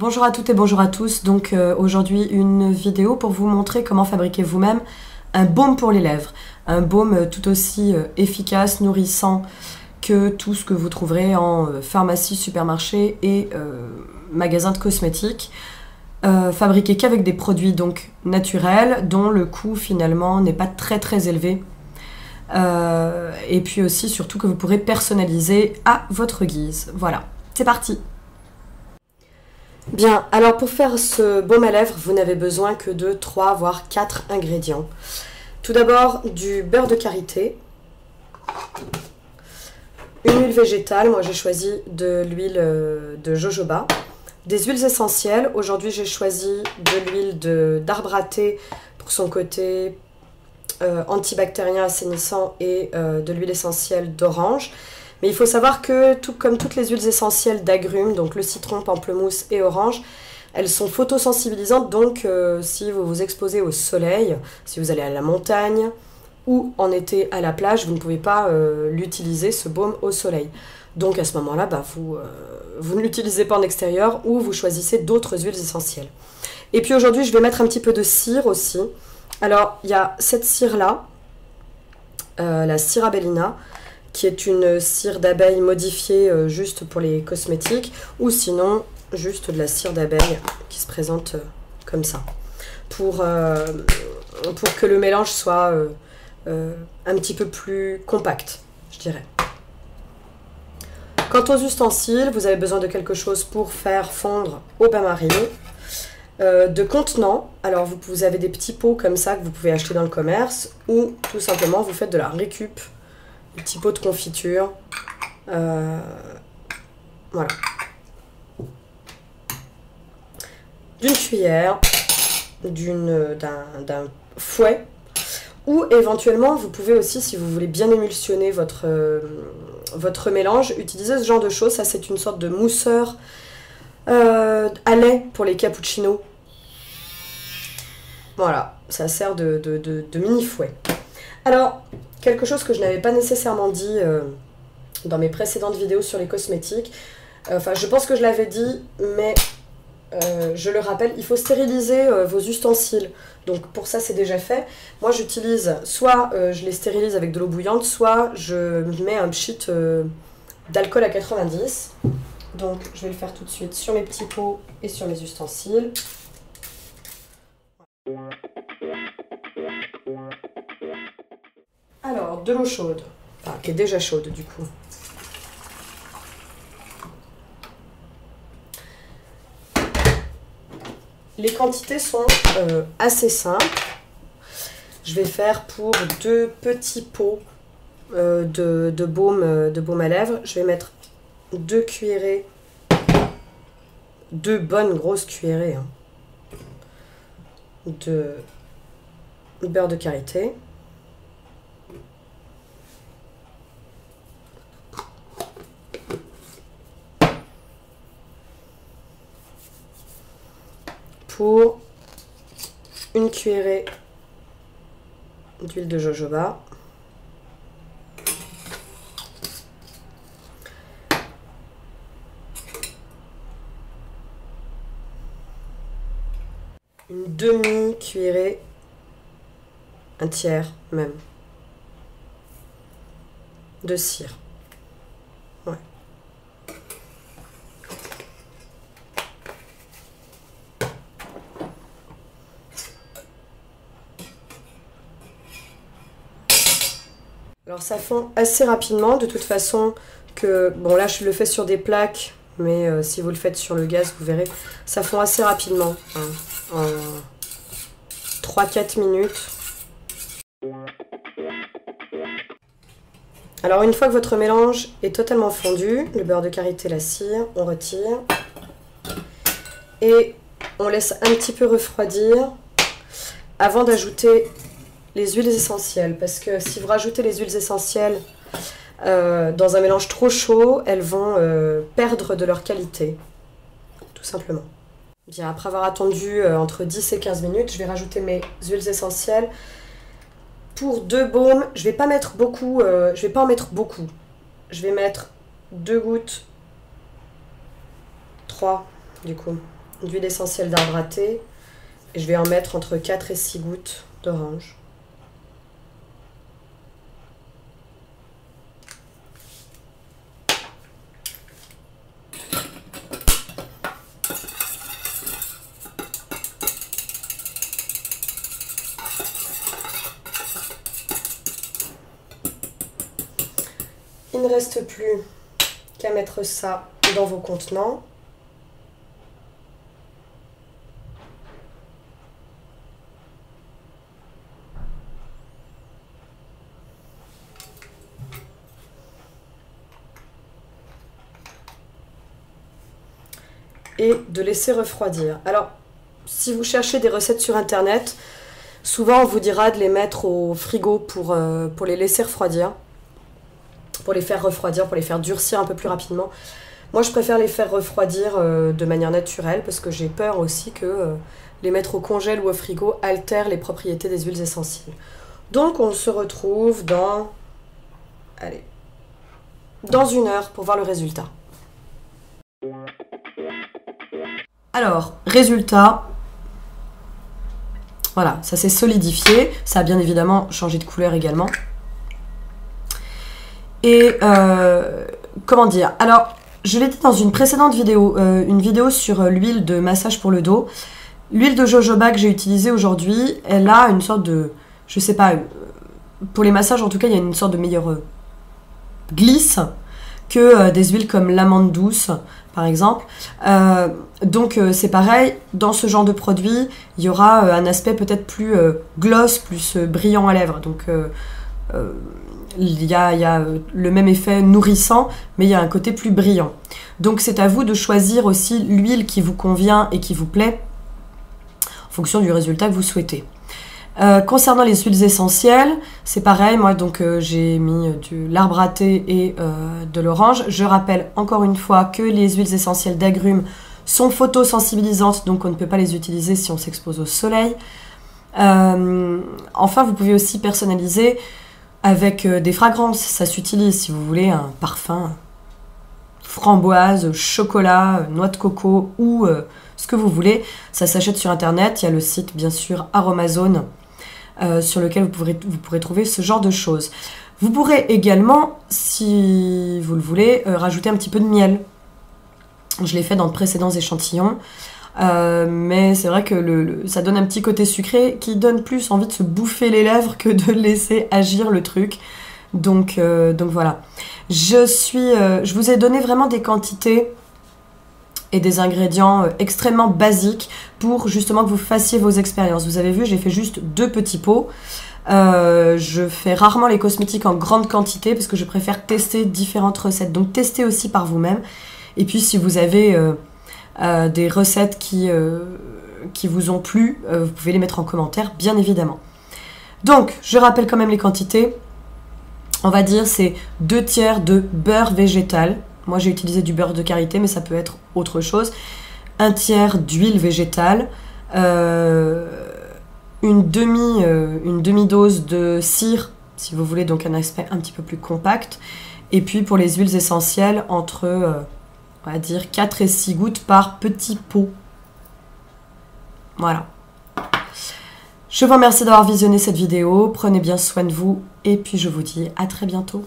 Bonjour à toutes et bonjour à tous. Donc aujourd'hui une vidéo pour vous montrer comment fabriquer vous-même un baume pour les lèvres. Un baume tout aussi efficace, nourrissant que tout ce que vous trouverez en pharmacie, supermarché et magasin de cosmétiques. Fabriqué qu'avec des produits donc naturels dont le coût finalement n'est pas très élevé. Et puis aussi surtout que vous pourrez personnaliser à votre guise. Voilà, c'est parti! Bien, alors pour faire ce baume à lèvres, vous n'avez besoin que de 3 voire 4 ingrédients. Tout d'abord du beurre de karité, une huile végétale, moi j'ai choisi de l'huile de jojoba, des huiles essentielles, aujourd'hui j'ai choisi de l'huile d'arbre à thé pour son côté antibactérien assainissant et de l'huile essentielle d'orange. Mais il faut savoir que, tout comme toutes les huiles essentielles d'agrumes, donc le citron, pamplemousse et orange, elles sont photosensibilisantes, donc si vous vous exposez au soleil, si vous allez à la montagne ou en été à la plage, vous ne pouvez pas l'utiliser, ce baume, au soleil. Donc à ce moment-là, vous ne l'utilisez pas en extérieur ou vous choisissez d'autres huiles essentielles. Et puis aujourd'hui, je vais mettre un petit peu de cire aussi. Alors, il y a cette cire-là, la Cirabellina, qui est une cire d'abeille modifiée juste pour les cosmétiques, ou sinon juste de la cire d'abeille qui se présente comme ça, pour que le mélange soit un petit peu plus compact, je dirais. Quant aux ustensiles, vous avez besoin de quelque chose pour faire fondre au bain-marie, de contenants. Alors vous avez des petits pots comme ça que vous pouvez acheter dans le commerce, ou tout simplement vous faites de la récup, des petits pots de confiture, voilà. D'une cuillère, d'un fouet, ou éventuellement vous pouvez aussi, si vous voulez bien émulsionner votre mélange, utiliser ce genre de choses. Ça c'est une sorte de mousseur à lait pour les cappuccinos. Voilà, ça sert de mini fouet. Alors, quelque chose que je n'avais pas nécessairement dit dans mes précédentes vidéos sur les cosmétiques, enfin je pense que je l'avais dit, mais je le rappelle, il faut stériliser vos ustensiles. Donc pour ça c'est déjà fait. Moi j'utilise, soit je les stérilise avec de l'eau bouillante, soit je mets un pchit d'alcool à 90. Donc je vais le faire tout de suite sur mes petits pots et sur mes ustensiles. Alors, de l'eau chaude, enfin, qui est déjà chaude du coup. Les quantités sont assez simples. Je vais faire pour 2 petits pots de baume à lèvres. Je vais mettre 2 cuillerées, 2 bonnes grosses cuillerées de beurre de karité. Pour une cuillerée d'huile de jojoba, une demi-cuillerée, un tiers même, de cire. Ouais. Alors ça fond assez rapidement, de toute façon que, bon là je le fais sur des plaques, mais si vous le faites sur le gaz, vous verrez, ça fond assez rapidement, hein, en 3-4 minutes. Alors une fois que votre mélange est totalement fondu, le beurre de karité, la cire, on retire et on laisse un petit peu refroidir avant d'ajouter les huiles essentielles, parce que si vous rajoutez les huiles essentielles dans un mélange trop chaud, elles vont perdre de leur qualité, tout simplement. Bien, après avoir attendu entre 10 et 15 minutes, je vais rajouter mes huiles essentielles. Pour 2 baumes, je vais pas mettre beaucoup, je vais pas en mettre beaucoup. Je vais mettre 2 gouttes, 3 du coup, d'huile essentielle d'arbre à thé. Et je vais en mettre entre 4 et 6 gouttes d'orange. Il ne reste plus qu'à mettre ça dans vos contenants. Et de laisser refroidir. Alors, si vous cherchez des recettes sur internet, souvent on vous dira de les mettre au frigo pour les laisser refroidir. Pour les faire refroidir, pour les faire durcir un peu plus rapidement. Moi, je préfère les faire refroidir de manière naturelle parce que j'ai peur aussi que les mettre au congèle ou au frigo altèrent les propriétés des huiles essentielles. Donc, on se retrouve dans 1 heure pour voir le résultat. Alors, résultat. Voilà, ça s'est solidifié. Ça a bien évidemment changé de couleur également. Et comment dire? Alors, je l'ai dit dans une précédente vidéo, une vidéo sur l'huile de massage pour le dos. L'huile de jojoba que j'ai utilisée aujourd'hui, elle a une sorte de, je sais pas, pour les massages en tout cas, il y a une sorte de meilleure glisse que des huiles comme l'amande douce, par exemple. Donc c'est pareil, dans ce genre de produit, il y aura un aspect peut-être plus gloss, plus brillant à lèvres. Donc il y a le même effet nourrissant, mais il y a un côté plus brillant. Donc c'est à vous de choisir aussi l'huile qui vous convient et qui vous plaît en fonction du résultat que vous souhaitez. Concernant les huiles essentielles, c'est pareil, moi donc j'ai mis de l'arbre à thé et de l'orange. Je rappelle encore une fois que les huiles essentielles d'agrumes sont photosensibilisantes, donc on ne peut pas les utiliser si on s'expose au soleil. Enfin, vous pouvez aussi personnaliser avec des fragrances, ça s'utilise si vous voulez un parfum framboise, chocolat, noix de coco ou ce que vous voulez. Ça s'achète sur internet, il y a le site bien sûr Aromazone sur lequel vous pourrez trouver ce genre de choses. Vous pourrez également, si vous le voulez, rajouter un petit peu de miel. Je l'ai fait dans de précédents échantillons. Mais c'est vrai que ça donne un petit côté sucré qui donne plus envie de se bouffer les lèvres que de laisser agir le truc. Donc voilà. Je vous ai donné vraiment des quantités et des ingrédients extrêmement basiques pour justement que vous fassiez vos expériences. Vous avez vu, j'ai fait juste 2 petits pots. Je fais rarement les cosmétiques en grande quantité parce que je préfère tester différentes recettes. Donc testez aussi par vous-même. Et puis si vous avez des recettes qui vous ont plu, vous pouvez les mettre en commentaire, bien évidemment. Donc, je rappelle quand même les quantités. On va dire c'est 2 tiers de beurre végétal. Moi, j'ai utilisé du beurre de karité, mais ça peut être autre chose. 1 tiers d'huile végétale. Une demi-dose de cire, si vous voulez, donc un aspect un petit peu plus compact. Et puis, pour les huiles essentielles, entre... on va dire 4 et 6 gouttes par petit pot. Voilà. Je vous remercie d'avoir visionné cette vidéo. Prenez bien soin de vous. Et puis je vous dis à très bientôt.